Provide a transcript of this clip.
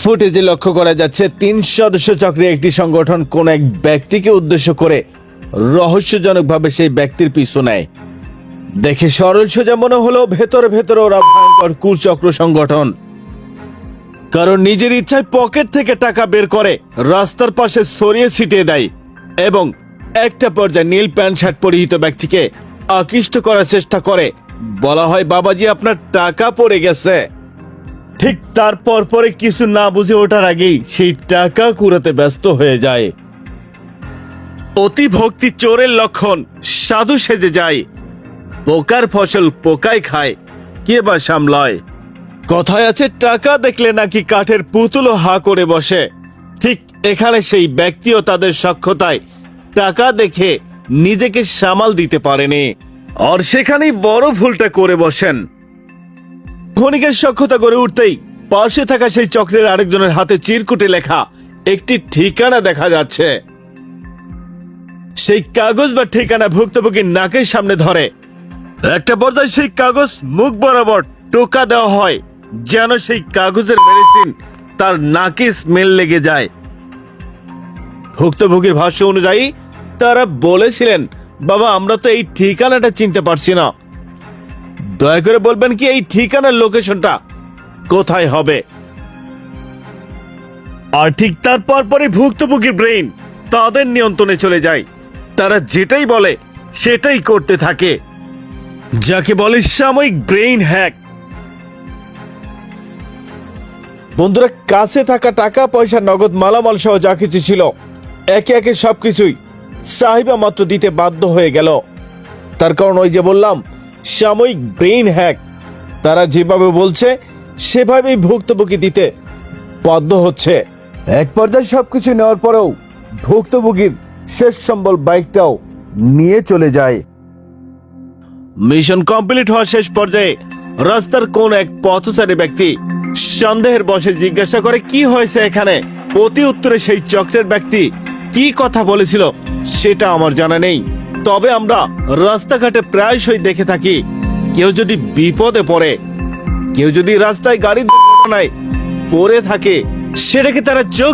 ফুটেজে লক্ষ্য করা যাচ্ছে 3 সদস্য চক্রের একটি সংগঠন কোন এক ব্যক্তিকে উদ্দেশ্য করে রহস্যজনকভাবে সেই ব্যক্তির পিছু নেয়। দেখে সরল সোজা মনে হলো, ভেতরে ভেতরে ওরা ভয়ঙ্কর কুচক্র সংগঠন। কারণ নিজের ইচ্ছায় পকেট থেকে টাকা বের করে রাস্তার পাশে ছড়িয়ে ছিটিয়ে দেয় এবং একটা পর্যায়ে নীল প্যান্ট শার্ট পরিহিত ব্যক্তিকে আকৃষ্ট করার চেষ্টা করে। বলা হয়, বাবাজি আপনার টাকা পড়ে গেছে। ঠিক তারপর পরে কিছু না বুঝে ওঠার আগেই সেই টাকা কুড়াতে ব্যস্ত হয়ে যায়। অতি ভক্তি চোরের লক্ষণ, সাধু সেজে যায়। পোকার ফসল পোকায় খায়, কে বা সামলায়। কথায় আছে, টাকা দেখলে নাকি কাঠের পুতুলও হা করে বসে। ঠিক এখানে সেই ব্যক্তিও তাদের সক্ষতায় টাকা দেখে নিজেকে সামাল দিতে পারেনি, আর সেখানেই বড় ভুলটা করে বসেন। ক্ষণিকের সক্ষতা গড়ে উঠতেই পাশে থাকা সেই চক্রের আরেকজনের হাতে চিরকুটে লেখা একটি ঠিকানা দেখা যাচ্ছে। সেই কাগজ বা ঠিকানা ভুক্তভোগীর নাকের সামনে ধরে। একটা পর্যায়ে সেই কাগজ মুখ বরাবর টোকা দেওয়া হয়, যেন সেই কাগজের মেডিসিন তার নাকে স্মেল লেগে যায়। ভুক্তভোগীর ভাষ্য অনুযায়ী তারা বলেছিলেন, বাবা আমরা তো এই ঠিকানাটা চিনতে পারছি না, দয়া করে বলবেন কি এই ঠিকানার লোকেশনটা কোথায় হবে। আর ঠিক তারপর পরে ভুক্তভোগীর ব্রেইন তাদের নিয়ন্ত্রণে চলে যায়। তারা যেটাই বলে সেটাই করতে থাকে, যাকে বলে সাময়িক ব্রেইন হ্যাক। বন্ধুরা, কাছে থাকা টাকা পয়সা নগদ মালামাল সহ যা কিছু ছিল একে একে সবকিছুই সাহিবা মাত্র দিতে বাধ্য হয়ে গেল। তার কারণ ওই যে বললাম, সাময়িক ব্রেইন হ্যাক। তারা যেভাবে বলছে সেভাবেই ভুক্তভোগী দিতে বাধ্য হচ্ছে। এক পর্যায়ে সবকিছু নেওয়ার পরেও ভুক্তভোগীর শেষ সম্বল বাইকটাও নিয়ে চলে যায়। মিশন কমপ্লিট হওয়ার শেষ পর্যায়ে রাস্তার কোন এক পথচারী ব্যক্তি সন্দেহের বশে জিজ্ঞাসা করে, কি হয়েছে এখানে। অতি উত্তরে সেই চক্রের ব্যক্তি কি কথা বলেছিল সেটা আমার জানা নেই, তবে আমরা রাস্তাঘাটে প্রায়শই দেখে থাকি, কেউ যদি বিপদে পড়ে, কেউ যদি রাস্তায় গাড়ি দুর্ঘটনায় পড়ে থাকে, সেটাকে তারা চোখ